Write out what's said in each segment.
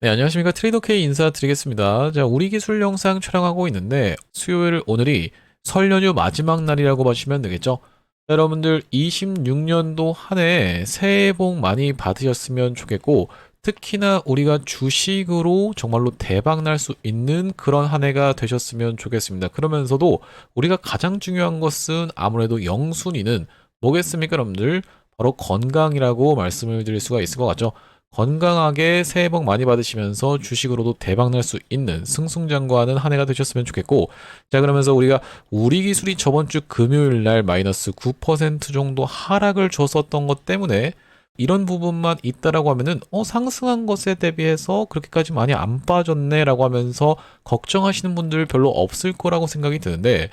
네, 안녕하십니까. 트레이더 K 인사드리겠습니다. 자, 우리 기술 영상 촬영하고 있는데, 오늘이 설 연휴 마지막 날이라고 보시면 되겠죠. 자, 여러분들 26년도 한 해 새해 복 많이 받으셨으면 좋겠고, 특히나 우리가 주식으로 정말로 대박 날 수 있는 그런 한 해가 되셨으면 좋겠습니다. 그러면서도 우리가 가장 중요한 것은 아무래도 영순위는 뭐겠습니까, 여러분들? 바로 건강이라고 말씀을 드릴 수가 있을 것 같죠. 건강하게 새해 복 많이 받으시면서 주식으로도 대박 날 수 있는 승승장구하는 한 해가 되셨으면 좋겠고, 자, 그러면서 우리가 우리 기술이 저번 주 금요일 날 마이너스 9% 정도 하락을 줬었던 것 때문에 이런 부분만 있다라고 하면은 상승한 것에 대비해서 그렇게까지 많이 안 빠졌네라고 하면서 걱정하시는 분들 별로 없을 거라고 생각이 드는데,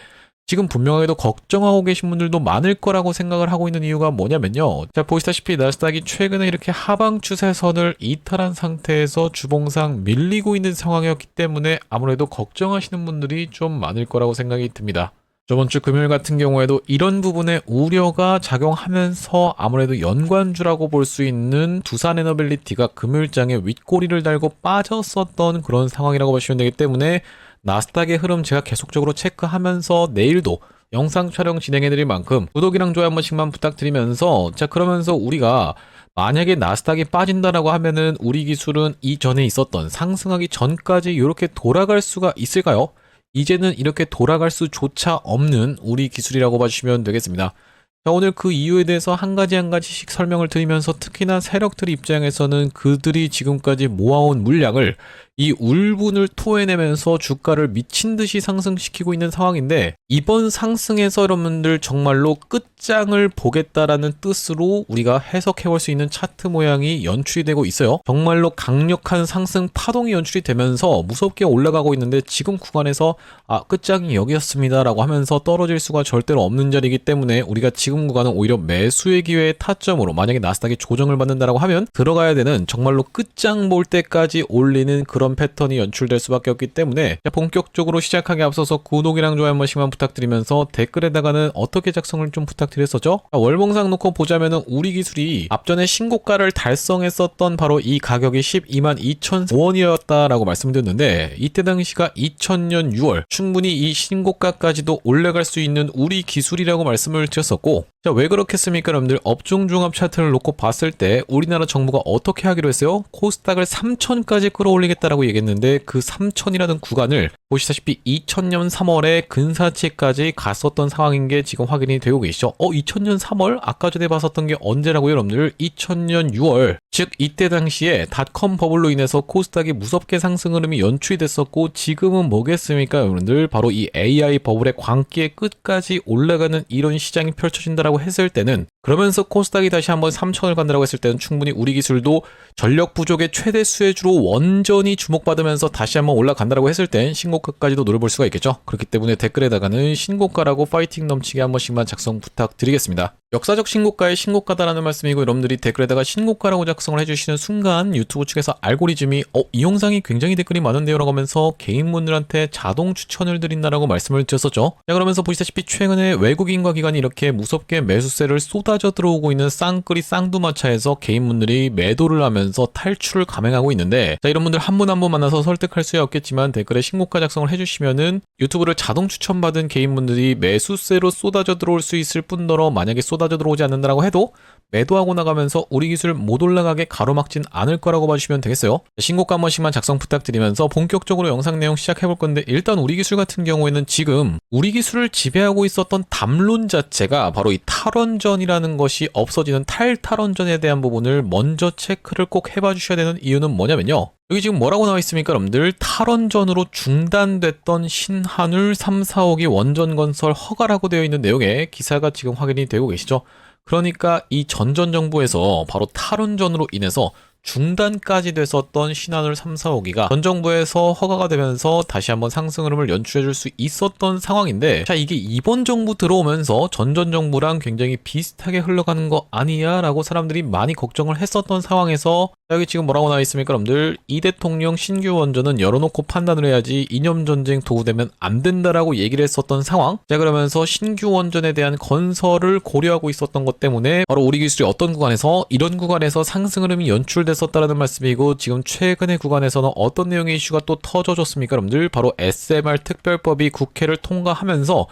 지금 분명하게도 걱정하고 계신 분들도 많을 거라고 생각을 하고 있는 이유가 뭐냐면요. 자, 보시다시피 나스닥이 최근에 이렇게 하방 추세선을 이탈한 상태에서 주봉상 밀리고 있는 상황이었기 때문에 아무래도 걱정하시는 분들이 좀 많을 거라고 생각이 듭니다. 저번 주 금요일 같은 경우에도 이런 부분에 우려가 작용하면서 아무래도 연관주라고 볼 수 있는 두산에너빌리티가 금요일장에 윗꼬리를 달고 빠졌었던 그런 상황이라고 보시면 되기 때문에 나스닥의 흐름 제가 계속적으로 체크하면서 내일도 영상 촬영 진행해드릴 만큼 구독이랑 좋아요 한 번씩만 부탁드리면서, 자, 그러면서 우리가 만약에 나스닥이 빠진다라고 하면은 우리 기술은 이전에 있었던 상승하기 전까지 이렇게 돌아갈 수가 있을까요? 이제는 이렇게 돌아갈 수조차 없는 우리 기술이라고 봐주시면 되겠습니다. 자, 오늘 그 이유에 대해서 한 가지씩 설명을 드리면서, 특히나 세력들 입장에서는 그들이 지금까지 모아온 물량을 이 울분을 토해내면서 주가를 미친 듯이 상승시키고 있는 상황인데, 이번 상승에서 여러분들 정말로 끝장을 보겠다라는 뜻으로 우리가 해석해 볼 수 있는 차트 모양이 연출이 되고 있어요. 정말로 강력한 상승 파동이 연출이 되면서 무섭게 올라가고 있는데, 지금 구간에서 끝장이 여기였습니다라고 하면서 떨어질 수가 절대로 없는 자리이기 때문에 우리가 지금 구간은 오히려 매수의 기회의 타점으로, 만약에 나스닥이 조정을 받는다라고 하면 들어가야 되는, 정말로 끝장 볼 때까지 올리는 그런 패턴이 연출될 수밖에 없기 때문에, 본격적으로 시작하기 앞서서 구독이랑 좋아요 한 번씩만 부탁드리면서, 댓글에다가는 어떻게 작성을 좀 부탁드렸었죠? 월봉상 놓고 보자면은 우리 기술이 앞전에 신고가를 달성했었던 바로 이 가격이 122,000원이었다라고 말씀드렸는데, 이때 당시가 2000년 6월, 충분히 이 신고가까지도 올라갈 수 있는 우리 기술이라고 말씀을 드렸었고, 자, 왜 그렇겠습니까, 여러분들? 업종종합 차트를 놓고 봤을 때 우리나라 정부가 어떻게 하기로 했어요? 코스닥을 3,000까지 끌어올리겠다라고 얘기했는데, 그 3,000이라는 구간을 보시다시피 2000년 3월에 근사치까지 갔었던 상황인 게 지금 확인이 되고 계시죠? 2000년 3월? 아까 전에 봤었던 게 언제라고요, 여러분들? 2000년 6월. 즉, 이때 당시에 닷컴 버블로 인해서 코스닥이 무섭게 상승 흐름이 연출이 됐었고, 지금은 뭐겠습니까, 여러분들? 바로 이 AI 버블의 광기의 끝까지 올라가는 이런 시장이 펼쳐진다라고 했을 때는, 그러면서 코스닥이 다시 한번 3천을 간다라고 했을 때는 충분히 우리 기술도 전력 부족의 최대 수혜주로 원전이 주목받으면서 다시 한번 올라간다라고 했을 땐 신고가까지도 노려볼 수가 있겠죠. 그렇기 때문에 댓글에다가는 신고가라고 파이팅 넘치게 한 번씩만 작성 부탁드리겠습니다. 역사적 신고가의 신고가다라는 말씀이고, 여러분들이 댓글에다가 신고가라고 작성을 해주시는 순간 유튜브 측에서 알고리즘이 이 영상이 굉장히 댓글이 많은데요 라고 하면서 개인분들한테 자동 추천을 드린다라고 말씀을 드렸었죠. 자, 그러면서 보시다시피 최근에 외국인과 기관이 이렇게 무섭게 매수세를 쏟아져 들어오고 있는 쌍끌이 쌍두마차에서 개인분들이 매도를 하면서 탈출을 감행하고 있는데, 자, 이런 분들 한 분 한 분 만나서 설득할 수야 없겠지만 댓글에 신고가 작성을 해주시면은 유튜브를 자동 추천받은 개인분들이 매수세로 쏟아져 들어올 수 있을 뿐더러, 만약에 쏟아져 들어오지 않는다라고 해도 매도하고 나가면서 우리 기술 못 올라가게 가로막진 않을 거라고 봐주시면 되겠어요. 신고가 한 번씩만 작성 부탁드리면서 본격적으로 영상 내용 시작해볼 건데, 일단 우리 기술 같은 경우에는 지금 우리 기술을 지배하고 있었던 담론 자체가 바로 이 탈원전이라는 것이 없어지는 탈탈원전에 대한 부분을 먼저 체크를 꼭 해봐 주셔야 되는 이유는 뭐냐면요. 여기 지금 뭐라고 나와 있습니까, 여러분들? 탈원전으로 중단됐던 신한울 3, 4호기 원전 건설 허가라고 되어 있는 내용의 기사가 지금 확인이 되고 계시죠? 그러니까 이 전전 정부에서 바로 탈원전으로 인해서 중단까지 됐었던 신한울 3, 4호기가 전 정부에서 허가가 되면서 다시 한번 상승 흐름을 연출해 줄 수 있었던 상황인데, 자, 이게 이번 정부 들어오면서 전전 정부랑 굉장히 비슷하게 흘러가는 거 아니야 라고 사람들이 많이 걱정을 했었던 상황에서 여기 지금 뭐라고 나와 있습니까, 여러분들? 이 대통령 신규 원전은 열어놓고 판단을 해야지 이념전쟁 도구되면 안 된다라고 얘기를 했었던 상황. 자, 그러면서 신규 원전에 대한 건설을 고려하고 있었던 것 때문에 바로 우리 기술이 어떤 구간에서 이런 구간에서 상승 흐름이 연출됐었다라는 말씀이고, 지금 최근의 구간에서는 어떤 내용의 이슈가 또 터져줬습니까, 여러분들? 바로 SMR 특별법이 국회를 통과하면서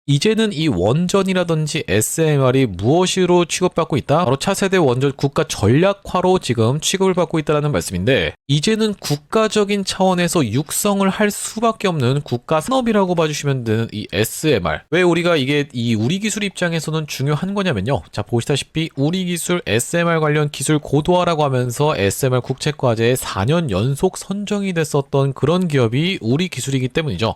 이제는 이 원전이라든지 SMR이 무엇으로 취급받고 있다? 바로 차세대 원전 국가 전략화로 지금 취급을 받고 있다는 말씀인데, 이제는 국가적인 차원에서 육성을 할 수밖에 없는 국가 산업이라고 봐주시면 되는 이 SMR. 왜 우리가 이게 이 우리 기술 입장에서는 중요한 거냐면요. 자, 보시다시피 우리 기술 SMR 관련 기술 고도화라고 하면서 SMR 국책과제에 4년 연속 선정이 됐었던 그런 기업이 우리 기술이기 때문이죠.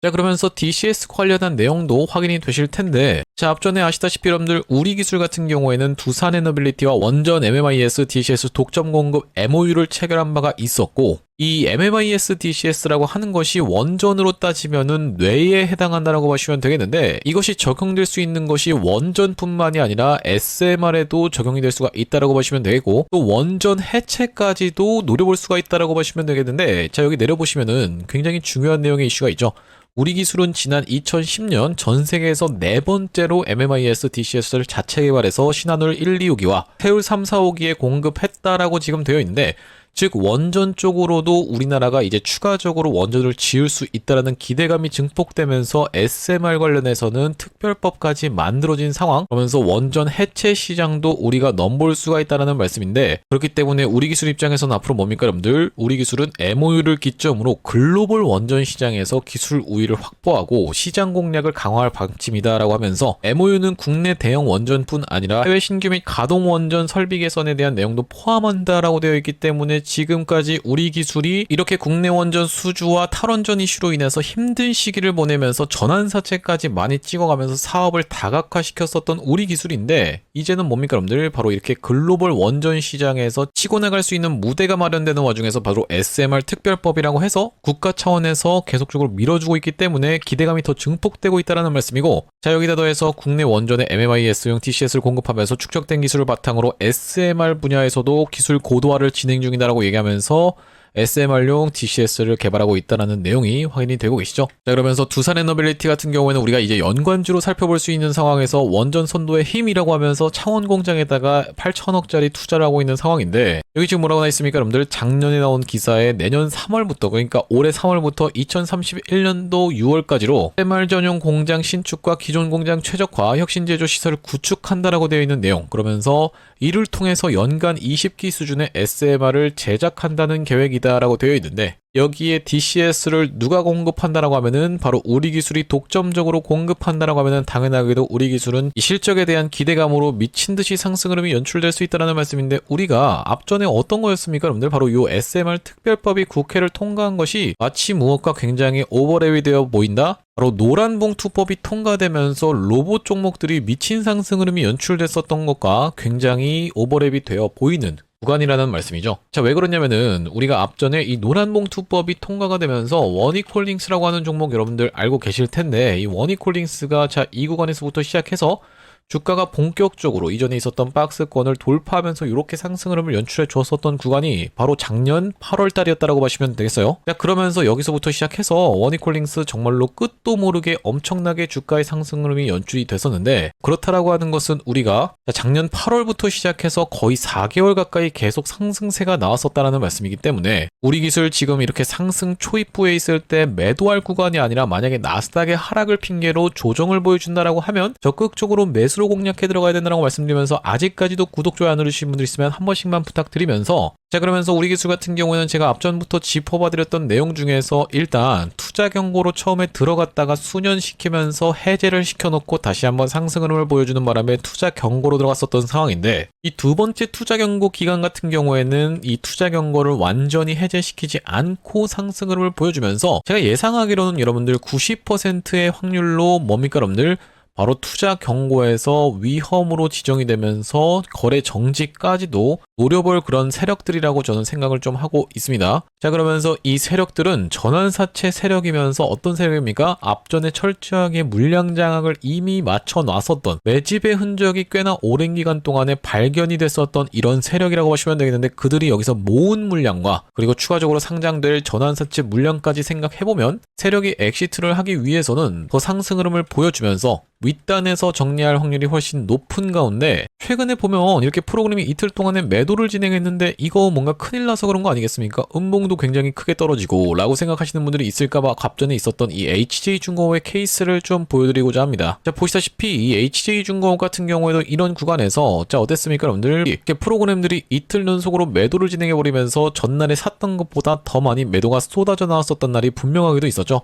자, 그러면서 DCS 관련한 내용도 확인이 되실 텐데, 자, 앞전에 아시다시피 여러분들 우리 기술 같은 경우에는 두산 에너빌리티와 원전 MMIS DCS 독점 공급 MOU를 체결한 바가 있었고, 이 MMIS DCS라고 하는 것이 원전으로 따지면은 뇌에 해당한다라고 보시면 되겠는데, 이것이 적용될 수 있는 것이 원전뿐만이 아니라 SMR에도 적용이 될 수가 있다라고 보시면 되겠고, 또 원전 해체까지도 노려볼 수가 있다라고 보시면 되겠는데, 자, 여기 내려보시면은 굉장히 중요한 내용의 이슈가 있죠. 우리 기술은 지난 2010년 전 세계에서 네 번째로 MMIS DCS를 자체 개발해서 신한울 1, 2호기와 세울 3, 4호기에 공급했다라고 지금 되어 있는데, 즉 원전 쪽으로도 우리나라가 이제 추가적으로 원전을 지을 수 있다라는 기대감이 증폭되면서 SMR 관련해서는 특별법까지 만들어진 상황, 그러면서 원전 해체 시장도 우리가 넘볼 수가 있다라는 말씀인데, 그렇기 때문에 우리 기술 입장에서는 앞으로 뭡니까, 여러분들? 우리 기술은 MOU를 기점으로 글로벌 원전 시장에서 기술 우위를 확보하고 시장 공략을 강화할 방침이다라고 하면서, MOU는 국내 대형 원전뿐 아니라 해외 신규 및 가동 원전 설비 개선에 대한 내용도 포함한다라고 되어 있기 때문에 지금까지 우리 기술이 이렇게 국내 원전 수주와 탈원전 이슈로 인해서 힘든 시기를 보내면서 전환사채까지 많이 찍어가면서 사업을 다각화시켰었던 우리 기술인데, 이제는 뭡니까, 여러분들? 바로 이렇게 글로벌 원전 시장에서 치고 나갈 수 있는 무대가 마련되는 와중에서 바로 SMR 특별법이라고 해서 국가 차원에서 계속적으로 밀어주고 있기 때문에 기대감이 더 증폭되고 있다는 말씀이고, 자, 여기다 더해서 국내 원전의 MMIS용 DCS를 공급하면서 축적된 기술을 바탕으로 SMR 분야에서도 기술 고도화를 진행 중이다라고 얘기하면서 SMR용 DCS를 개발하고 있다는 내용이 확인이 되고 계시죠. 자, 그러면서 두산 에너빌리티 같은 경우에는 우리가 이제 연관주로 살펴볼 수 있는 상황에서 원전 선도의 힘이라고 하면서 창원 공장에다가 8천억짜리 투자를 하고 있는 상황인데, 여기 지금 뭐라고 나 있습니까, 여러분들? 작년에 나온 기사에 내년 3월부터, 그러니까 올해 3월부터 2031년도 6월까지로 SMR 전용 공장 신축과 기존 공장 최적화, 혁신 제조 시설을 구축한다라고 되어 있는 내용, 그러면서 이를 통해서 연간 20기 수준의 SMR을 제작한다는 계획이다라고 되어 있는데, 여기에 DCS를 누가 공급한다라고 하면은 바로 우리 기술이 독점적으로 공급한다라고 하면은 당연하게도 우리 기술은 이 실적에 대한 기대감으로 미친 듯이 상승 흐름이 연출될 수 있다는 말씀인데, 우리가 앞전에 어떤 거였습니까, 여러분들? 바로 이 SMR 특별법이 국회를 통과한 것이 마치 무엇과 굉장히 오버랩이 되어 보인다? 바로 노란봉투법이 통과되면서 로봇 종목들이 미친 상승 흐름이 연출됐었던 것과 굉장히 오버랩이 되어 보이는 구간이라는 말씀이죠. 자, 왜 그러냐면은 우리가 앞전에 이 노란봉투법이 통과가 되면서 원익홀딩스라고 하는 종목 여러분들 알고 계실 텐데, 이 원익홀딩스가 자, 이 구간에서부터 시작해서 주가가 본격적으로 이전에 있었던 박스권을 돌파하면서 이렇게 상승 흐름을 연출해 주었었던 구간이 바로 작년 8월 달이었다라고 보시면 되겠어요. 자, 그러면서 여기서부터 시작해서 원익홀딩스 정말로 끝도 모르게 엄청나게 주가의 상승 흐름이 연출이 됐었는데, 그렇다라고 하는 것은 우리가 작년 8월부터 시작해서 거의 4개월 가까이 계속 상승세가 나왔었다라는 말씀이기 때문에, 우리 기술 지금 이렇게 상승 초입부에 있을 때 매도할 구간이 아니라 만약에 나스닥의 하락을 핑계로 조정을 보여준다라고 하면 적극적으로 매수로 공략해 들어가야 된다고 말씀드리면서, 아직까지도 구독, 좋아요 안 누르신 분들 있으면 한 번씩만 부탁드리면서, 자, 그러면서 우리 기술 같은 경우에는 제가 앞전부터 짚어봐드렸던 내용 중에서 일단 투자 경고로 처음에 들어갔다가 수년시키면서 해제를 시켜놓고 다시 한번 상승 흐름을 보여주는 바람에 투자 경고로 들어갔었던 상황인데, 이 두 번째 투자 경고 기간 같은 경우에는 이 투자 경고를 완전히 해제시키지 않고 상승 흐름을 보여주면서, 제가 예상하기로는 여러분들 90%의 확률로 뭡니까, 여러분들? 바로 투자 경고에서 위험으로 지정이 되면서 거래 정지까지도 노려볼 그런 세력들이라고 저는 생각을 좀 하고 있습니다. 자, 그러면서 이 세력들은 전환사채 세력이면서 어떤 세력입니까? 앞전에 철저하게 물량 장악을 이미 맞춰 놨었던, 매집의 흔적이 꽤나 오랜 기간 동안에 발견이 됐었던 이런 세력이라고 보시면 되겠는데, 그들이 여기서 모은 물량과 그리고 추가적으로 상장될 전환사채 물량까지 생각해보면 세력이 엑시트를 하기 위해서는 더 상승 흐름을 보여주면서 윗단에서 정리할 확률이 훨씬 높은 가운데, 최근에 보면 이렇게 프로그램이 이틀 동안에 매도를 진행했는데 이거 뭔가 큰일 나서 그런 거 아니겠습니까? 음봉도 굉장히 크게 떨어지고 라고 생각하시는 분들이 있을까봐 갑전에 있었던 이 HJ중공업의 케이스를 좀 보여드리고자 합니다. 자, 보시다시피 이 HJ중공업 같은 경우에도 이런 구간에서, 자, 어땠습니까 여러분들? 이렇게 프로그램들이 이틀 연속으로 매도를 진행해버리면서 전날에 샀던 것보다 더 많이 매도가 쏟아져 나왔었던 날이 분명하게도 있었죠.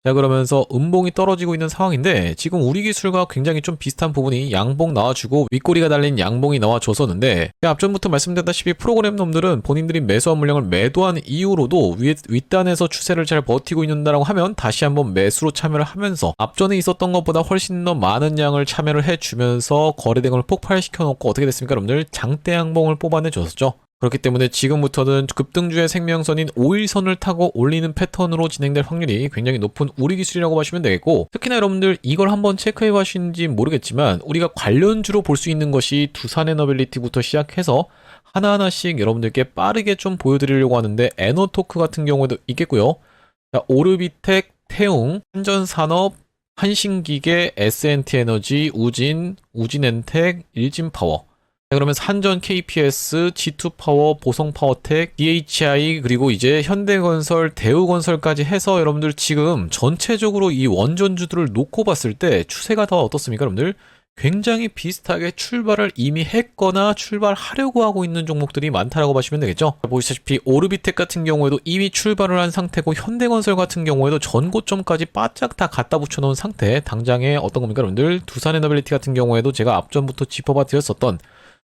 자, 그러면서 음봉이 떨어지고 있는 상황인데, 지금 우리 기술과 굉장히 좀 비슷한 부분이 양봉 나와주고 윗꼬리가 달린 양봉이 나와줬었는데, 앞전부터 말씀드렸다시피 프로그램 놈들은 본인들이 매수한 물량을 매도한 이후로도 윗단에서 추세를 잘 버티고 있는다라고 하면 다시 한번 매수로 참여를 하면서 앞전에 있었던 것보다 훨씬 더 많은 양을 참여를 해주면서 거래대금을 폭발시켜 놓고 어떻게 됐습니까 여러분들? 장대 양봉을 뽑아내줬었죠. 그렇기 때문에 지금부터는 급등주의 생명선인 5일선을 타고 올리는 패턴으로 진행될 확률이 굉장히 높은 우리 기술이라고 보시면 되겠고, 특히나 여러분들 이걸 한번 체크해 보시는지 모르겠지만 우리가 관련주로 볼 수 있는 것이 두산에너빌리티부터 시작해서 하나하나씩 여러분들께 빠르게 좀 보여드리려고 하는데, 에너토크 같은 경우에도 있겠고요. 자, 오르비텍, 태웅, 한전산업, 한신기계, SNT에너지, 우진, 우진엔텍, 일진파워. 그러면서 한전 KPS, G2파워, 보성파워텍, DHI, 그리고 이제 현대건설, 대우건설까지 해서 여러분들 지금 전체적으로 이 원전주들을 놓고 봤을 때 추세가 더 어떻습니까 여러분들? 굉장히 비슷하게 출발을 이미 했거나 출발하려고 하고 있는 종목들이 많다라고 보시면 되겠죠. 보시다시피 오르비텍 같은 경우에도 이미 출발을 한 상태고, 현대건설 같은 경우에도 전고점까지 바짝 다 갖다 붙여놓은 상태. 당장에 어떤 겁니까 여러분들? 두산에너빌리티 같은 경우에도 제가 앞전부터 짚어봐 드렸었던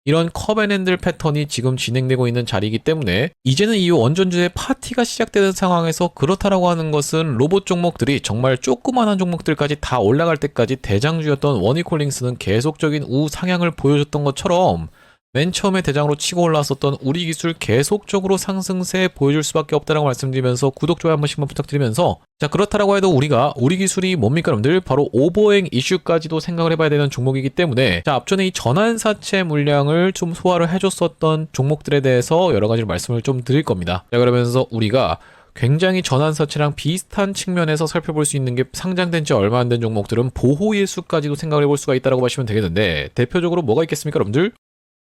이런 컵앤핸들 패턴이 지금 진행되고 있는 자리이기 때문에, 이제는 이 원전주의 파티가 시작되는 상황에서 그렇다라고 하는 것은 로봇 종목들이 정말 조그만한 종목들까지 다 올라갈 때까지 대장주였던 원이콜링스는 계속적인 우상향을 보여줬던 것처럼 맨 처음에 대장으로 치고 올라왔었던 우리 기술 계속적으로 상승세 보여줄 수밖에 없다라고 말씀드리면서 구독, 좋아요 한 번씩만 부탁드리면서, 자, 그렇다라고 해도 우리가 우리 기술이 뭡니까 여러분들? 바로 오버행 이슈까지도 생각을 해봐야 되는 종목이기 때문에, 자, 앞전에 이 전환사채 물량을 좀 소화를 해줬었던 종목들에 대해서 여러 가지 말씀을 좀 드릴 겁니다. 자, 그러면서 우리가 굉장히 전환사채랑 비슷한 측면에서 살펴볼 수 있는 게, 상장된 지 얼마 안 된 종목들은 보호예수까지도 생각을 해볼 수가 있다고 보시면 되겠는데, 대표적으로 뭐가 있겠습니까 여러분들?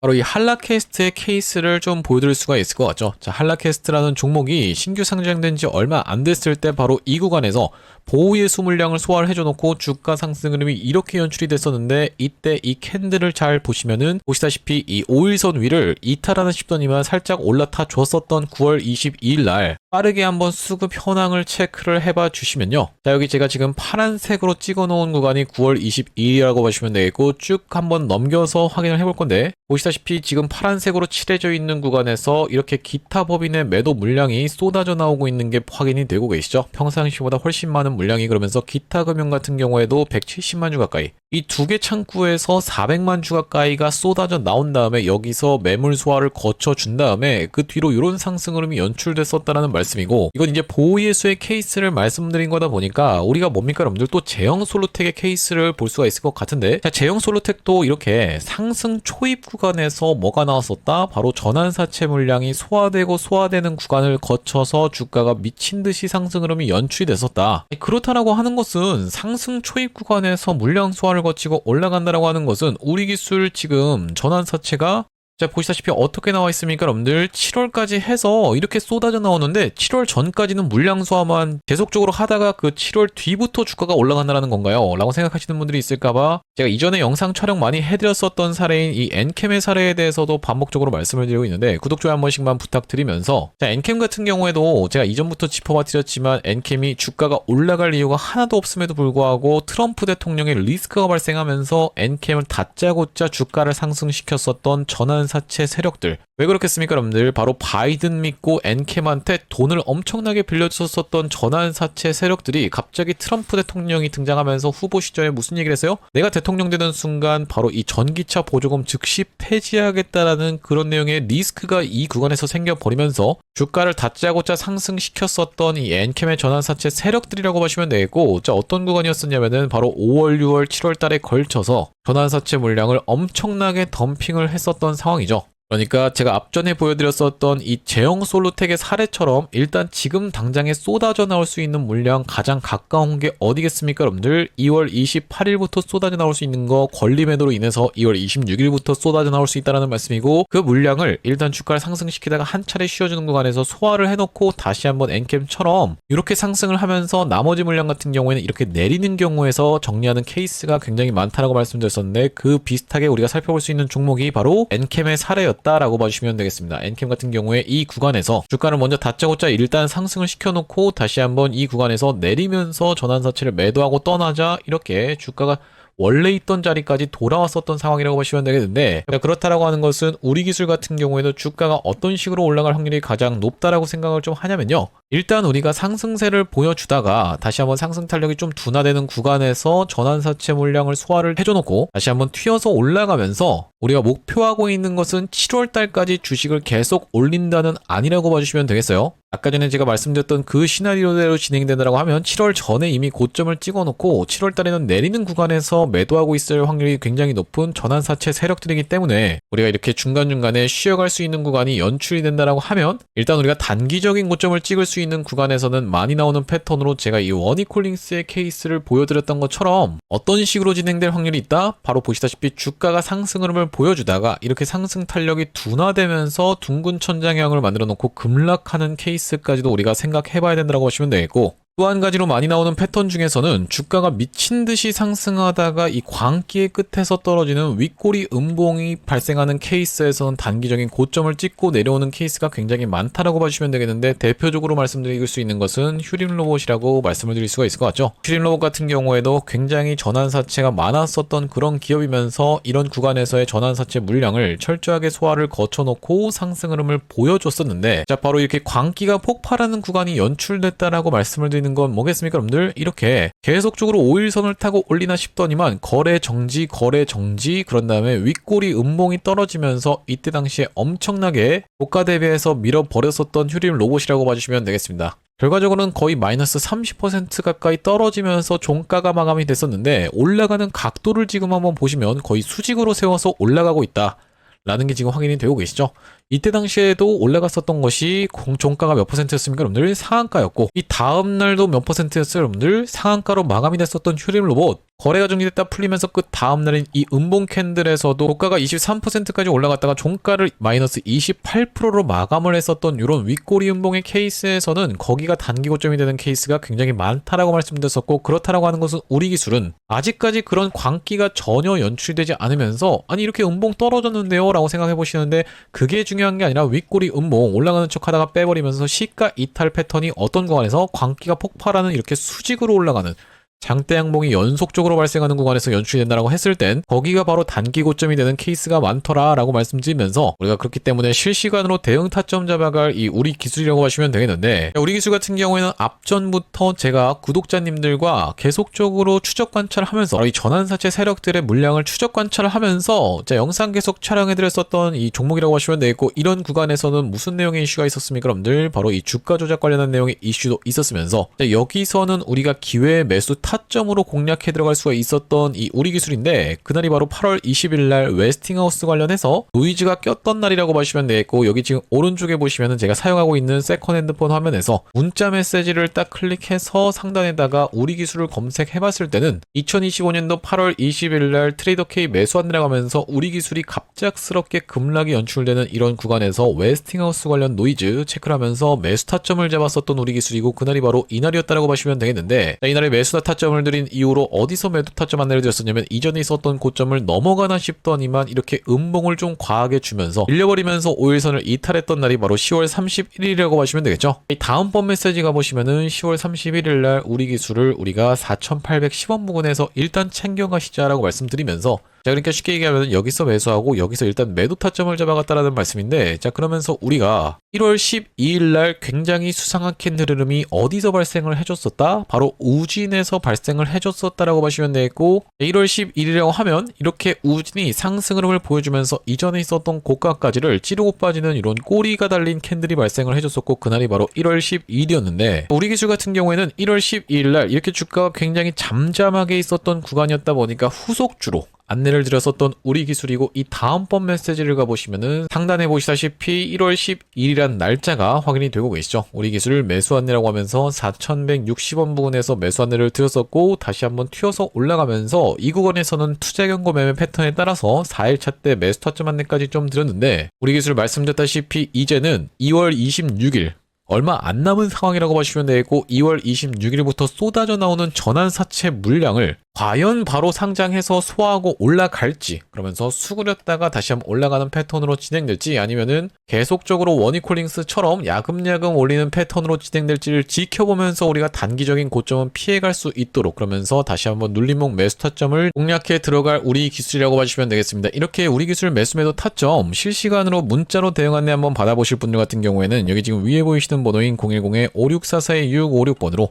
바로 이 한라캐스트의 케이스를 좀 보여드릴 수가 있을 것 같죠. 자, 한라캐스트라는 종목이 신규 상장된 지 얼마 안 됐을 때 바로 이 구간에서 보호예수 물량을 소화를 해줘놓고 주가 상승 흐름이 이렇게 연출이 됐었는데, 이때 이 캔들을 잘 보시면은 보시다시피 이 5일선 위를 이탈하나 싶더니만 살짝 올라타 줬었던 9월 22일 날 빠르게 한번 수급 현황을 체크를 해봐 주시면요. 자, 여기 제가 지금 파란색으로 찍어 놓은 구간이 9월 22일이라고 보시면 되겠고, 쭉 한번 넘겨서 확인을 해볼 건데, 보시다시피 지금 파란색으로 칠해져 있는 구간에서 이렇게 기타 법인의 매도 물량이 쏟아져 나오고 있는 게 확인이 되고 계시죠. 평상시보다 훨씬 많은 물량이, 그러면서 기타 금융 같은 경우에도 170만 주 가까이, 이 두 개 창구에서 400만 주 가까이가 쏟아져 나온 다음에 여기서 매물 소화를 거쳐 준 다음에 그 뒤로 이런 상승 흐름이 연출됐었다라는 말씀이고, 이건 이제 보호예수의 케이스를 말씀드린 거다 보니까 우리가 뭡니까 여러분들? 또 제형 솔루텍의 케이스를 볼 수가 있을 것 같은데, 자, 제형 솔루텍도 이렇게 상승 초입 구간에서 뭐가 나왔었다? 바로 전환사채 물량이 소화되는 구간을 거쳐서 주가가 미친 듯이 상승 흐름이 연출이 됐었다. 그렇다라고 하는 것은 상승 초입 구간에서 물량 소화를 거치고 올라간다라고 하는 것은 우리 기술 지금 전환사채가, 자, 보시다시피 어떻게 나와 있습니까 여러분들? 7월까지 해서 이렇게 쏟아져 나오는데 7월 전까지는 물량 소화만 계속적으로 하다가 그 7월 뒤부터 주가가 올라간다는 건가요? 라고 생각하시는 분들이 있을까봐 제가 이전에 영상 촬영 많이 해드렸었던 사례인 이 엔캠의 사례에 대해서도 반복적으로 말씀을 드리고 있는데, 구독, 좋아요 한 번씩만 부탁드리면서, 자, 엔캠 같은 경우에도 제가 이전부터 짚어봐 드렸지만 엔캠이 주가가 올라갈 이유가 하나도 없음에도 불구하고 트럼프 대통령의 리스크가 발생하면서 엔캠을 다짜고짜 주가를 상승시켰었던 전환 전환사채 세력들. 왜 그렇겠습니까, 여러분들? 바로 바이든 믿고 엔캠한테 돈을 엄청나게 빌려줬었던 전환사채 세력들이 갑자기 트럼프 대통령이 등장하면서 후보 시절에 무슨 얘기를 했어요? 내가 대통령 되는 순간 바로 이 전기차 보조금 즉시 폐지하겠다라는 그런 내용의 리스크가 이 구간에서 생겨버리면서 주가를 다짜고짜 상승시켰었던 이 엔캠의 전환사채 세력들이라고 보시면 되겠고, 자, 어떤 구간이었었냐면은 바로 5월, 6월, 7월 달에 걸쳐서 전환사채 물량을 엄청나게 덤핑을 했었던 상황이죠. 그러니까 제가 앞전에 보여드렸었던 이 제형 솔루텍의 사례처럼 일단 지금 당장에 쏟아져 나올 수 있는 물량 가장 가까운 게 어디겠습니까, 여러분들? 2월 28일부터 쏟아져 나올 수 있는 거 권리 매도로 인해서 2월 26일부터 쏟아져 나올 수 있다는 말씀이고, 그 물량을 일단 주가를 상승시키다가 한 차례 쉬어주는 구간에서 소화를 해놓고 다시 한번 엔캠처럼 이렇게 상승을 하면서 나머지 물량 같은 경우에는 이렇게 내리는 경우에서 정리하는 케이스가 굉장히 많다라고 말씀드렸었는데, 그 비슷하게 우리가 살펴볼 수 있는 종목이 바로 엔캠의 사례였다 라고 봐주시면 되겠습니다. 엔캠 같은 경우에 이 구간에서 주가를 먼저 다짜고짜 일단 상승을 시켜놓고 다시 한번 이 구간에서 내리면서 전환사채를 매도하고 떠나자 이렇게 주가가 원래 있던 자리까지 돌아왔었던 상황이라고 보시면 되겠는데, 그렇다라고 하는 것은 우리 기술 같은 경우에도 주가가 어떤 식으로 올라갈 확률이 가장 높다라고 생각을 좀 하냐면요, 일단 우리가 상승세를 보여주다가 다시 한번 상승 탄력이 좀 둔화되는 구간에서 전환사채 물량을 소화를 해줘놓고 다시 한번 튀어서 올라가면서 우리가 목표하고 있는 것은 7월 달까지 주식을 계속 올린다는 아니라고 봐주시면 되겠어요. 아까 전에 제가 말씀드렸던 그 시나리오대로 진행된다고 하면 7월 전에 이미 고점을 찍어놓고 7월 달에는 내리는 구간에서 매도하고 있을 확률이 굉장히 높은 전환사채 세력들이기 때문에 우리가 이렇게 중간중간에 쉬어갈 수 있는 구간이 연출이 된다라고 하면 일단 우리가 단기적인 고점을 찍을 수 있는 구간에서는 많이 나오는 패턴으로 제가 이 워니콜링스의 케이스를 보여드렸던 것처럼 어떤 식으로 진행될 확률이 있다? 바로 보시다시피 주가가 상승 흐름을 보여주다가 이렇게 상승 탄력이 둔화되면서 둥근 천장형을 만들어 놓고 급락하는 케이스까지도 우리가 생각해봐야 된다고 보시면 되겠고, 또 한 가지로 많이 나오는 패턴 중에서는 주가가 미친 듯이 상승하다가 이 광기의 끝에서 떨어지는 윗꼬리 음봉이 발생하는 케이스에서는 단기적인 고점을 찍고 내려오는 케이스가 굉장히 많다라고 봐주시면 되겠는데, 대표적으로 말씀드릴 수 있는 것은 휴림로봇이라고 말씀을 드릴 수가 있을 것 같죠. 휴림로봇 같은 경우에도 굉장히 전환사채가 많았었던 그런 기업이면서 이런 구간에서의 전환사채 물량을 철저하게 소화를 거쳐놓고 상승 흐름을 보여줬었는데, 자, 바로 이렇게 광기가 폭발하는 구간이 연출됐다라고 말씀을 드리는 건 뭐겠습니까, 여러분들? 이렇게 계속적으로 5일선을 타고 올리나 싶더니만 거래 정지, 그런 다음에 윗꼬리 음봉이 떨어지면서 이때 당시에 엄청나게 고가 대비해서 밀어버렸었던 휴림 로봇이라고 봐주시면 되겠습니다. 결과적으로는 거의 마이너스 30% 가까이 떨어지면서 종가가 마감이 됐었는데, 올라가는 각도를 지금 한번 보시면 거의 수직으로 세워서 올라가고 있다 라는 게 지금 확인이 되고 계시죠. 이때 당시에도 올라갔었던 것이 종가가 몇 %였습니까, 여러분들? 상한가였고, 이 다음날도 몇 %였어요, 여러분들? 상한가로 마감이 됐었던 휴림 로봇. 거래가 정지됐다 풀리면서 그 다음날인 이 음봉 캔들에서도 고가가 23%까지 올라갔다가 종가를 마이너스 28%로 마감을 했었던 이런 윗꼬리 음봉의 케이스에서는 거기가 단기 고점이 되는 케이스가 굉장히 많다라고 말씀드렸었고, 그렇다라고 하는 것은 우리 기술은 아직까지 그런 광기가 전혀 연출되지 않으면서 아니 이렇게 음봉 떨어졌는데요 라고 생각해 보시는데, 그게 중요한 게 아니라 윗꼬리 음봉 올라가는 척 하다가 빼버리면서 시가 이탈 패턴이 어떤 구간에서 광기가 폭발하는 이렇게 수직으로 올라가는 장대 양봉이 연속적으로 발생하는 구간에서 연출된다라고 했을 땐 거기가 바로 단기 고점이 되는 케이스가 많더라라고 말씀드리면서, 우리가 그렇기 때문에 실시간으로 대응 타점 잡아갈 이 우리 기술이라고 하시면 되겠는데, 우리 기술 같은 경우에는 앞전부터 제가 구독자님들과 계속적으로 추적 관찰을 하면서 이 전환사채 세력들의 물량을 추적 관찰을 하면서 제 영상 계속 촬영해드렸었던 이 종목이라고 하시면 되겠고, 이런 구간에서는 무슨 내용의 이슈가 있었습니까, 여러분들? 바로 이 주가 조작 관련한 내용의 이슈도 있었으면서, 여기서는 우리가 기회 매수 타점으로 공략해 들어갈 수가 있었던 이 우리 기술인데, 그날이 바로 8월 20일 날 웨스팅하우스 관련해서 노이즈가 꼈던 날이라고 보시면 되겠고, 여기 지금 오른쪽에 보시면은 제가 사용하고 있는 세컨 핸드폰 화면에서 문자 메시지를 딱 클릭해서 상단에다가 우리 기술을 검색해 봤을 때는 2025년도 8월 20일 날 트레이더 K 매수한다고 하면서 우리 기술이 갑작스럽게 급락이 연출되는 이런 구간에서 웨스팅하우스 관련 노이즈 체크를 하면서 매수 타점을 잡았었던 우리 기술이고, 그날이 바로 이날이었다라고 보시면 되겠는데, 이날의 매수 타점을 드린 이후로 어디서 매도 타점 안내를 드렸었냐면, 이전에 있었던 고점을 넘어가나 싶더니만 이렇게 음봉을 좀 과하게 주면서 밀려버리면서 5일선을 이탈했던 날이 바로 10월 31일이라고 보시면 되겠죠. 이 다음번 메시지 가보시면은 10월 31일 날 우리 기술을 우리가 4,810원 부근에서 일단 챙겨가시자라고 말씀드리면서 자, 그러니까 쉽게 얘기하면 여기서 매수하고 여기서 일단 매도 타점을 잡아갔다라는 말씀인데, 자, 그러면서 우리가 1월 12일 날 굉장히 수상한 캔들 흐름이 어디서 발생을 해줬었다? 바로 우진에서 발생을 해줬었다라고 보시면 되겠고, 1월 11일이라고 하면 이렇게 우진이 상승 흐름을 보여주면서 이전에 있었던 고가까지를 찌르고 빠지는 이런 꼬리가 달린 캔들이 발생을 해줬었고, 그날이 바로 1월 12일이었는데, 우리 기술 같은 경우에는 1월 12일 날 이렇게 주가가 굉장히 잠잠하게 있었던 구간이었다 보니까 후속주로 안내를 드렸었던 우리 기술이고, 이 다음번 메시지를 가보시면은 상단에 보시다시피 1월 12일이란 날짜가 확인이 되고 계시죠. 우리 기술 매수 안내라고 하면서 4,160원 부근에서 매수 안내를 드렸었고, 다시 한번 튀어서 올라가면서 이 구간에서는 투자 경고 매매 패턴에 따라서 4일차 때 매수 타점 안내까지 좀 드렸는데, 우리 기술 말씀드렸다시피 이제는 2월 26일 얼마 안 남은 상황이라고 보시면 되겠고, 2월 26일부터 쏟아져 나오는 전환사채 물량을 과연 바로 상장해서 소화하고 올라갈지, 그러면서 수그렸다가 다시 한번 올라가는 패턴으로 진행될지, 아니면은 계속적으로 원이콜링스처럼 야금야금 올리는 패턴으로 진행될지를 지켜보면서 우리가 단기적인 고점은 피해갈 수 있도록, 그러면서 다시 한번 눌림목 매수 타점을 공략해 들어갈 우리 기술이라고 봐주시면 되겠습니다. 이렇게 우리 기술 매수 매도 타점 실시간으로 문자로 대응 안내 한번 받아보실 분들 같은 경우에는 여기 지금 위에 보이시는 번호인 010-5644-656번으로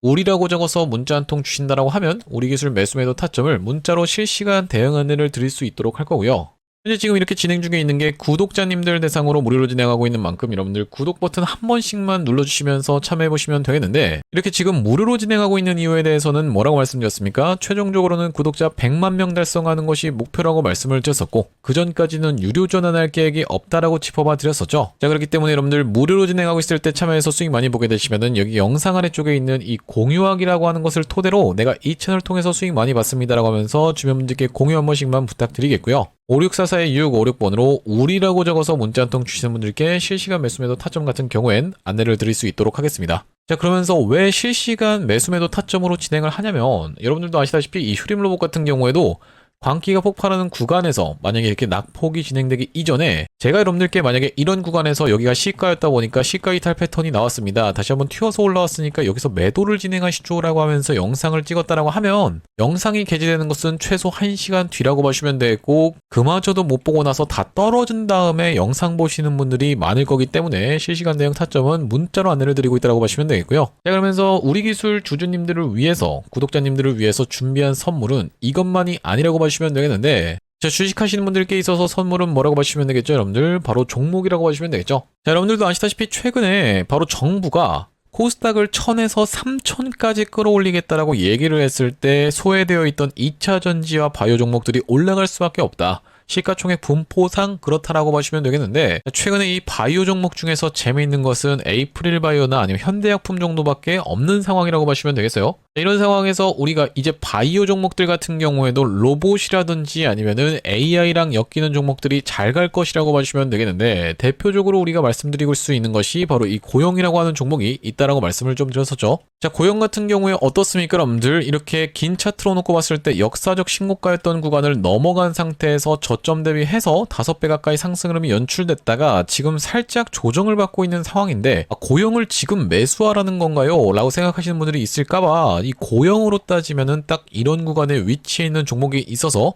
우리라고 적어서 문자 한 통 주신다라고 하면 우리 기술 매수 매도 타점을 문자로 실시간 대응 안내를 드릴 수 있도록 할 거고요. 현재 지금 이렇게 진행 중에 있는 게 구독자님들 대상으로 무료로 진행하고 있는 만큼 여러분들 구독 버튼 한 번씩만 눌러주시면서 참여해보시면 되겠는데, 이렇게 지금 무료로 진행하고 있는 이유에 대해서는 뭐라고 말씀드렸습니까? 최종적으로는 구독자 100만 명 달성하는 것이 목표라고 말씀을 드렸었고, 그 전까지는 유료 전환할 계획이 없다라고 짚어봐 드렸었죠. 자, 그렇기 때문에 여러분들 무료로 진행하고 있을 때 참여해서 수익 많이 보게 되시면은 여기 영상 아래쪽에 있는 이 공유하기라고 하는 것을 토대로 내가 이 채널 통해서 수익 많이 봤습니다라고 하면서 주변 분들께 공유 한 번씩만 부탁드리겠고요. 5644-656번으로 우리라고 적어서 문자 한 통 주시는 분들께 실시간 매수 매도 타점 같은 경우엔 안내를 드릴 수 있도록 하겠습니다. 자, 그러면서 왜 실시간 매수 매도 타점으로 진행을 하냐면, 여러분들도 아시다시피 이 휴림 로봇 같은 경우에도 광기가 폭발하는 구간에서 만약에 이렇게 낙폭이 진행되기 이전에 제가 여러분들께 만약에 이런 구간에서 여기가 시가였다 보니까 시가 이탈 패턴이 나왔습니다. 다시 한번 튀어서 올라왔으니까 여기서 매도를 진행하시죠 라고 하면서 영상을 찍었다라고 하면, 영상이 게재되는 것은 최소 1시간 뒤라고 보시면 되고, 그마저도 못 보고 나서 다 떨어진 다음에 영상 보시는 분들이 많을 거기 때문에 실시간 대응 타점은 문자로 안내를 드리고 있다고 보시면 되겠고요. 자, 그러면서 우리 기술 주주님들을 위해서, 구독자님들을 위해서 준비한 선물은 이것만이 아니라고 보시면 되겠는데, 자, 주식하시는 분들께 있어서 선물은 뭐라고 보시면 되겠죠, 여러분들? 바로 종목이라고 보시면 되겠죠. 자, 여러분들도 아시다시피 최근에 바로 정부가 코스닥을 1000에서 3000까지 끌어올리겠다라고 얘기를 했을 때 소외되어 있던 2차 전지와 바이오 종목들이 올라갈 수밖에 없다. 시가총액 분포상 그렇다라고 보시면 되겠는데, 최근에 이 바이오 종목 중에서 재미있는 것은 에이프릴 바이오나 아니면 현대약품 정도밖에 없는 상황이라고 보시면 되겠어요. 이런 상황에서 우리가 이제 바이오 종목들 같은 경우에도 로봇이라든지 아니면은 AI랑 엮이는 종목들이 잘 갈 것이라고 보시면 되겠는데, 대표적으로 우리가 말씀드리고 수 있는 것이 바로 이 고영이라고 하는 종목이 있다라고 말씀을 좀 드렸었죠. 자, 고영 같은 경우에 어떻습니까, 여러분들? 이렇게 긴 차트로 놓고 봤을 때 역사적 신고가였던 구간을 넘어간 상태에서 저점 대비해서 5배 가까이 상승 흐름이 연출됐다가 지금 살짝 조정을 받고 있는 상황인데, 고영을 지금 매수하라는 건가요? 라고 생각하시는 분들이 있을까봐 이 고영으로 따지면은 딱 이런 구간에 위치해 있는 종목이 있어서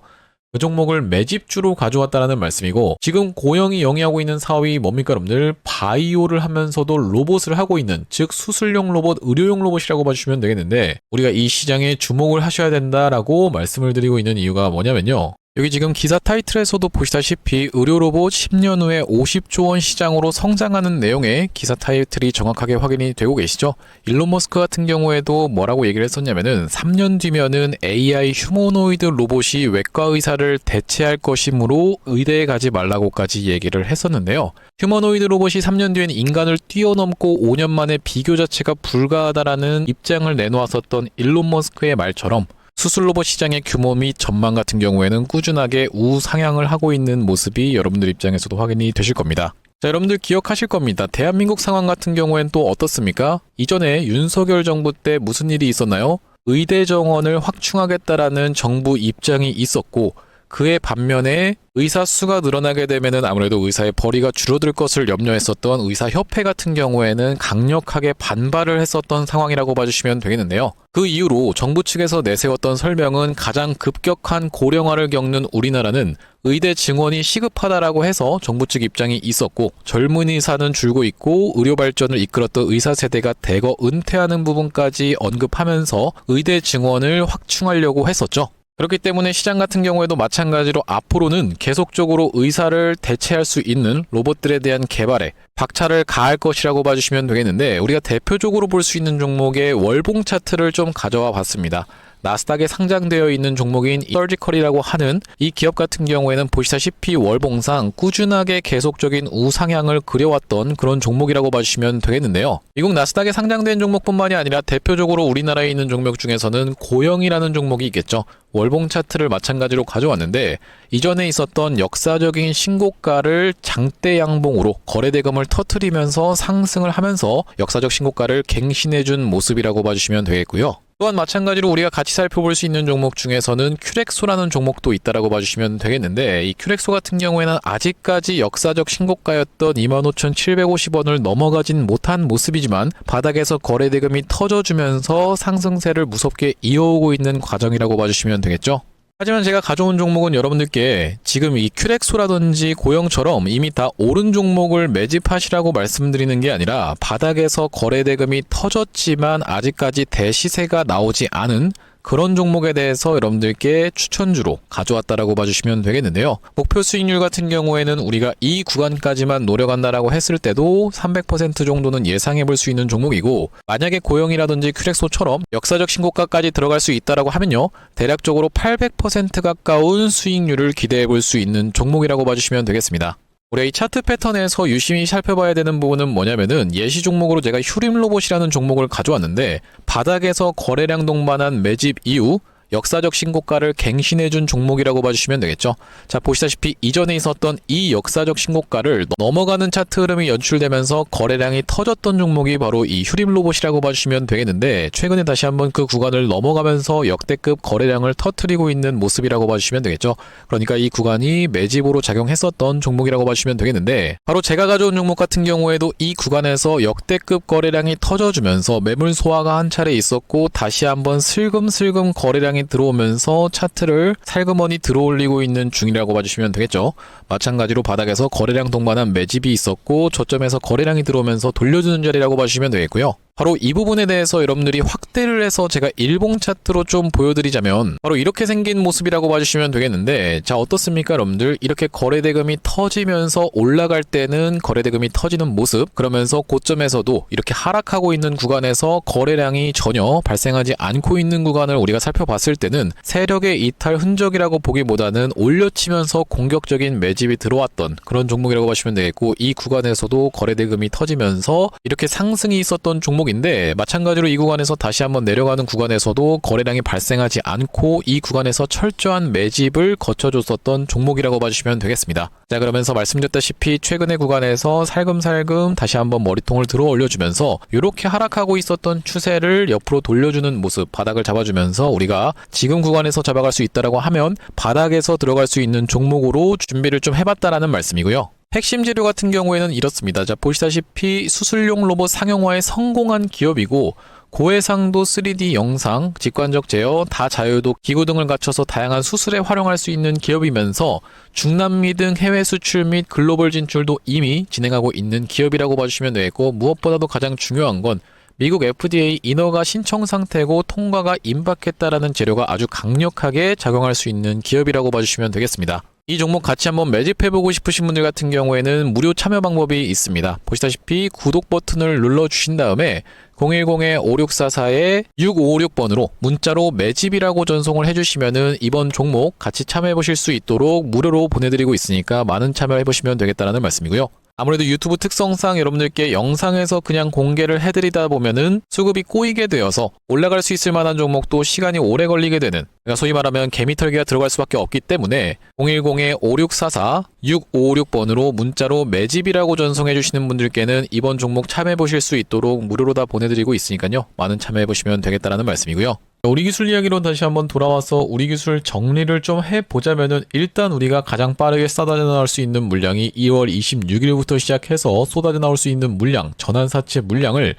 그 종목을 매집주로 가져왔다라는 말씀이고, 지금 고영이 영위하고 있는 사업이 뭡니까, 여러분들? 바이오를 하면서도 로봇을 하고 있는, 즉 수술용 로봇, 의료용 로봇이라고 봐주시면 되겠는데, 우리가 이 시장에 주목을 하셔야 된다라고 말씀을 드리고 있는 이유가 뭐냐면요, 여기 지금 기사 타이틀에서도 보시다시피 의료 로봇 10년 후에 50조 원 시장으로 성장하는 내용의 기사 타이틀이 정확하게 확인이 되고 계시죠. 일론 머스크 같은 경우에도 뭐라고 얘기를 했었냐면은 3년 뒤면은 AI 휴머노이드 로봇이 외과 의사를 대체할 것이므로 의대에 가지 말라고까지 얘기를 했었는데요. 휴머노이드 로봇이 3년 뒤엔 인간을 뛰어넘고 5년 만에 비교 자체가 불가하다라는 입장을 내놓았었던 일론 머스크의 말처럼 수술 로봇 시장의 규모 및 전망 같은 경우에는 꾸준하게 우상향을 하고 있는 모습이 여러분들 입장에서도 확인이 되실 겁니다. 자, 여러분들 기억하실 겁니다. 대한민국 상황 같은 경우엔 또 어떻습니까? 이전에 윤석열 정부 때 무슨 일이 있었나요? 의대 정원을 확충하겠다라는 정부 입장이 있었고, 그의 반면에 의사 수가 늘어나게 되면은 아무래도 의사의 벌이가 줄어들 것을 염려했었던 의사협회 같은 경우에는 강력하게 반발을 했었던 상황이라고 봐주시면 되겠는데요. 그 이후로 정부 측에서 내세웠던 설명은 가장 급격한 고령화를 겪는 우리나라는 의대 증원이 시급하다라고 해서 정부 측 입장이 있었고, 젊은 의사는 줄고 있고 의료 발전을 이끌었던 의사 세대가 대거 은퇴하는 부분까지 언급하면서 의대 증원을 확충하려고 했었죠. 그렇기 때문에 시장 같은 경우에도 마찬가지로 앞으로는 계속적으로 의사를 대체할 수 있는 로봇들에 대한 개발에 박차를 가할 것이라고 봐주시면 되겠는데, 우리가 대표적으로 볼 수 있는 종목의 월봉 차트를 좀 가져와 봤습니다. 나스닥에 상장되어 있는 종목인 서지컬이라고 하는 이 기업 같은 경우에는 보시다시피 월봉상 꾸준하게 계속적인 우상향을 그려왔던 그런 종목이라고 봐주시면 되겠는데요. 미국 나스닥에 상장된 종목뿐만이 아니라 대표적으로 우리나라에 있는 종목 중에서는 고영이라는 종목이 있겠죠. 월봉 차트를 마찬가지로 가져왔는데, 이전에 있었던 역사적인 신고가를 장대 양봉으로 거래대금을 터트리면서 상승을 하면서 역사적 신고가를 갱신해준 모습이라고 봐주시면 되겠고요. 또한 마찬가지로 우리가 같이 살펴볼 수 있는 종목 중에서는 큐렉소라는 종목도 있다라고 봐주시면 되겠는데, 이 큐렉소 같은 경우에는 아직까지 역사적 신고가였던 25,750원을 넘어가진 못한 모습이지만 바닥에서 거래대금이 터져주면서 상승세를 무섭게 이어오고 있는 과정이라고 봐주시면 되겠죠. 하지만 제가 가져온 종목은 여러분들께 지금 이 큐렉소라든지 고영처럼 이미 다 오른 종목을 매집하시라고 말씀드리는 게 아니라, 바닥에서 거래대금이 터졌지만 아직까지 대시세가 나오지 않은 그런 종목에 대해서 여러분들께 추천주로 가져왔다라고 봐주시면 되겠는데요. 목표 수익률 같은 경우에는 우리가 이 구간까지만 노려간다라고 했을 때도 300% 정도는 예상해 볼 수 있는 종목이고, 만약에 고영이라든지 큐렉소처럼 역사적 신고가까지 들어갈 수 있다라고 하면요, 대략적으로 800% 가까운 수익률을 기대해 볼 수 있는 종목이라고 봐주시면 되겠습니다. 우리가 이 차트 패턴에서 유심히 살펴봐야 되는 부분은 뭐냐면은, 예시 종목으로 제가 휴림로봇이라는 종목을 가져왔는데, 바닥에서 거래량 동반한 매집 이후 역사적 신고가를 갱신해준 종목이라고 봐주시면 되겠죠. 자, 보시다시피 이전에 있었던 이 역사적 신고가를 넘어가는 차트 흐름이 연출되면서 거래량이 터졌던 종목이 바로 이 휴림로봇이라고 봐주시면 되겠는데, 최근에 다시 한번 그 구간을 넘어가면서 역대급 거래량을 터트리고 있는 모습이라고 봐주시면 되겠죠. 그러니까 이 구간이 매집으로 작용했었던 종목이라고 봐주시면 되겠는데, 바로 제가 가져온 종목 같은 경우에도 이 구간에서 역대급 거래량이 터져주면서 매물 소화가 한 차례 있었고, 다시 한번 슬금슬금 거래량이 들어오면서 차트를 살그머니 들어올리고 있는 중이라고 봐주시면 되겠죠. 마찬가지로 바닥에서 거래량 동반한 매집이 있었고, 저점에서 거래량이 들어오면서 돌려주는 자리라고 봐주시면 되겠고요. 바로 이 부분에 대해서 여러분들이 확대를 해서 제가 일봉 차트로 좀 보여드리자면, 바로 이렇게 생긴 모습이라고 봐주시면 되겠는데, 자, 어떻습니까 여러분들? 이렇게 거래대금이 터지면서 올라갈 때는 거래대금이 터지는 모습, 그러면서 고점에서도 이렇게 하락하고 있는 구간에서 거래량이 전혀 발생하지 않고 있는 구간을 우리가 살펴봤을 때는 세력의 이탈 흔적이라고 보기보다는 올려치면서 공격적인 매집이 들어왔던 그런 종목이라고 보시면 되겠고, 이 구간에서도 거래대금이 터지면서 이렇게 상승이 있었던 종목인데, 마찬가지로 이 구간에서 다시 한번 내려가는 구간에서도 거래량이 발생하지 않고 이 구간에서 철저한 매집을 거쳐줬었던 종목이라고 봐주시면 되겠습니다. 자, 그러면서 말씀드렸다시피 최근의 구간에서 살금살금 다시 한번 머리통을 들어 올려주면서 이렇게 하락하고 있었던 추세를 옆으로 돌려주는 모습, 바닥을 잡아주면서 우리가 지금 구간에서 잡아갈 수 있다라고 하면 바닥에서 들어갈 수 있는 종목으로 준비를 좀 해봤다라는 말씀이고요. 핵심 재료 같은 경우에는 이렇습니다. 자, 보시다시피 수술용 로봇 상용화에 성공한 기업이고, 고해상도 3D 영상, 직관적 제어, 다자유도 기구 등을 갖춰서 다양한 수술에 활용할 수 있는 기업이면서 중남미 등 해외 수출 및 글로벌 진출도 이미 진행하고 있는 기업이라고 봐주시면 되겠고, 무엇보다도 가장 중요한 건 미국 FDA 인허가 신청 상태고 통과가 임박했다라는 재료가 아주 강력하게 작용할 수 있는 기업이라고 봐주시면 되겠습니다. 이 종목 같이 한번 매집해보고 싶으신 분들 같은 경우에는 무료 참여 방법이 있습니다. 보시다시피 구독 버튼을 눌러주신 다음에 010-5644-6556번으로 문자로 매집이라고 전송을 해주시면은 이번 종목 같이 참여해보실 수 있도록 무료로 보내드리고 있으니까 많은 참여해보시면 되겠다는 말씀이고요. 아무래도 유튜브 특성상 여러분들께 영상에서 그냥 공개를 해드리다 보면은 수급이 꼬이게 되어서 올라갈 수 있을 만한 종목도 시간이 오래 걸리게 되는, 그러니까 소위 말하면 개미털기가 들어갈 수밖에 없기 때문에 010-5644-6556번으로 문자로 매집이라고 전송해 주시는 분들께는 이번 종목 참여해 보실 수 있도록 무료로 다 보내드리고 있으니까요, 많은 참여해 보시면 되겠다라는 말씀이고요. 우리 기술 이야기로 다시 한번 돌아와서 우리 기술 정리를 좀 해보자면은 일단 우리가 가장 빠르게 쏟아져 나올 수 있는 물량이 2월 26일부터 시작해서 쏟아져 나올 수 있는 물량, 전환사채 물량을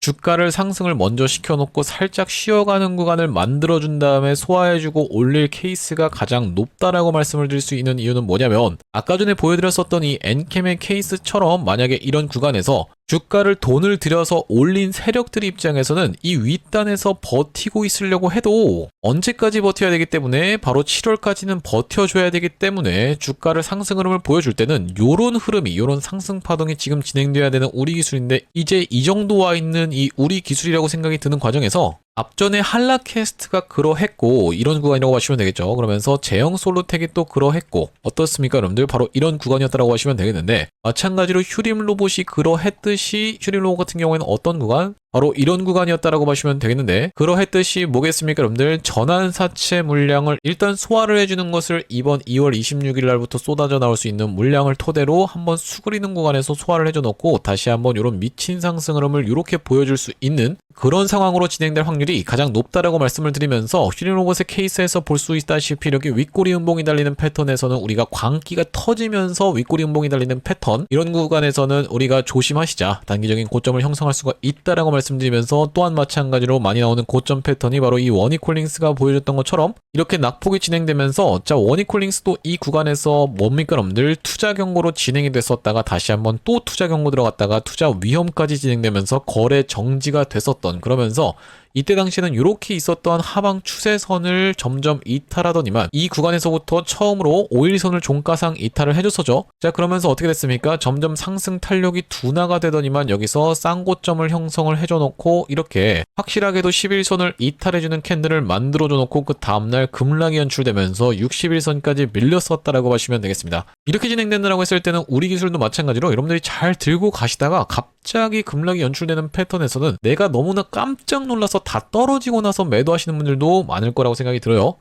주가를 상승을 먼저 시켜놓고 살짝 쉬어가는 구간을 만들어준 다음에 소화해주고 올릴 케이스가 가장 높다라고 말씀을 드릴 수 있는 이유는 뭐냐면 아까 전에 보여드렸었던 이 엔캠의 케이스처럼 만약에 이런 구간에서 주가를 돈을 들여서 올린 세력들 입장에서는 이 윗단에서 버티고 있으려고 해도 언제까지 버텨야 되기 때문에 바로 7월까지는 버텨줘야 되기 때문에 주가를 상승 흐름을 보여줄 때는 요런 흐름이 요런 상승 파동이 지금 진행돼야 되는 우리 기술인데 이제 이 정도 와 있는 이 우리 기술이라고 생각이 드는 과정에서 앞전에 한라캐스트가 그러했고 이런 구간이라고 하시면 되겠죠. 그러면서 제형 솔로텍이 또 그러했고 어떻습니까 여러분들? 바로 이런 구간이었다라고 하시면 되겠는데 마찬가지로 휴림 로봇이 그러했듯이 휴림 로봇 같은 경우에는 어떤 구간? 바로 이런 구간이었다라고 보시면 되겠는데 그러했듯이 뭐겠습니까 여러분들? 전환사채 물량을 일단 소화를 해주는 것을 이번 2월 26일 날부터 쏟아져 나올 수 있는 물량을 토대로 한번 수그리는 구간에서 소화를 해줘 놓고 다시 한번 이런 미친 상승 흐름을 이렇게 보여줄 수 있는 그런 상황으로 진행될 확률이 가장 높다라고 말씀을 드리면서 휴림 로봇의 케이스에서 볼 수 있다시피 이렇게 윗꼬리 음봉이 달리는 패턴에서는 우리가 광기가 터지면서 윗꼬리 음봉이 달리는 패턴 이런 구간에서는 우리가 조심하시자 단기적인 고점을 형성할 수가 있다라고 말씀드리면서 또한 마찬가지로 많이 나오는 고점 패턴이 바로 이 원이콜링스가 보여줬던 것처럼 이렇게 낙폭이 진행되면서 자 원이콜링스도 이 구간에서 뭡니까 여러분들 투자 경고로 진행이 됐었다가 다시 한번 또 투자 경고 들어갔다가 투자 위험까지 진행되면서 거래 정지가 됐었던 그러면서 이때 당시에는 이렇게 있었던 하방 추세선을 점점 이탈하더니만 이 구간에서부터 처음으로 5일선을 종가상 이탈을 해줬었죠. 자 그러면서 어떻게 됐습니까? 점점 상승 탄력이 둔화가 되더니만 여기서 쌍고점을 형성을 해줘놓고 이렇게 확실하게도 11선을 이탈해주는 캔들을 만들어줘 놓고 그 다음날 급락이 연출되면서 61선까지 밀렸었다라고 보시면 되겠습니다. 이렇게 진행된다라고 했을 때는 우리 기술도 마찬가지로 여러분들이 잘 들고 가시다가 갑자기 급락이 연출되는 패턴에서는 내가 너무나 깜짝 놀라서 다 떨어지고 나서 매도하시는 분들도 많을 거라고 생각이 들어요.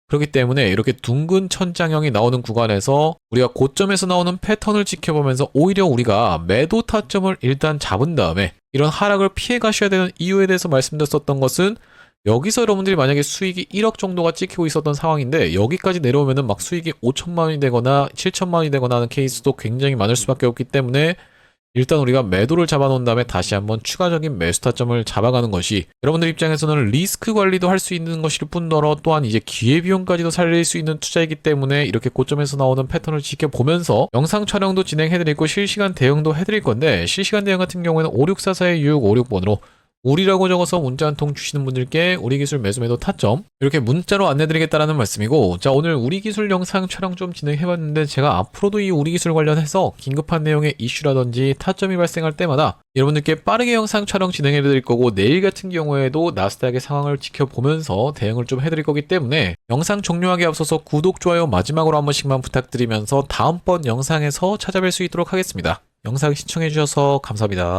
그렇기 때문에 이렇게 둥근 천장형이 나오는 구간에서 우리가 고점에서 나오는 패턴을 지켜보면서 오히려 우리가 매도 타점을 일단 잡은 다음에 이런 하락을 피해 가셔야 되는 이유에 대해서 말씀드렸었던 것은 여기서 여러분들이 만약에 수익이 1억 정도가 찍히고 있었던 상황인데 여기까지 내려오면은 막 수익이 5천만 원이 되거나 7천만 원이 되거나 하는 케이스도 굉장히 많을 수밖에 없기 때문에 일단 우리가 매도를 잡아놓은 다음에 다시 한번 추가적인 매수 타점을 잡아가는 것이 여러분들 입장에서는 리스크 관리도 할 수 있는 것일 뿐더러 또한 이제 기회비용까지도 살릴 수 있는 투자이기 때문에 이렇게 고점에서 나오는 패턴을 지켜보면서 영상 촬영도 진행해드리고 실시간 대응도 해드릴 건데 실시간 대응 같은 경우에는 5644-6656번으로 우리라고 적어서 문자 한 통 주시는 분들께 우리 기술 매수 매도 타점 이렇게 문자로 안내드리겠다라는 말씀이고 자 오늘 우리 기술 영상 촬영 좀 진행해봤는데 제가 앞으로도 이 우리 기술 관련해서 긴급한 내용의 이슈라든지 타점이 발생할 때마다 여러분들께 빠르게 영상 촬영 진행해드릴 거고 내일 같은 경우에도 나스닥의 상황을 지켜보면서 대응을 좀 해드릴 거기 때문에 영상 종료하기 앞서서 구독, 좋아요 마지막으로 한 번씩만 부탁드리면서 다음번 영상에서 찾아뵐 수 있도록 하겠습니다. 영상 시청해주셔서 감사합니다.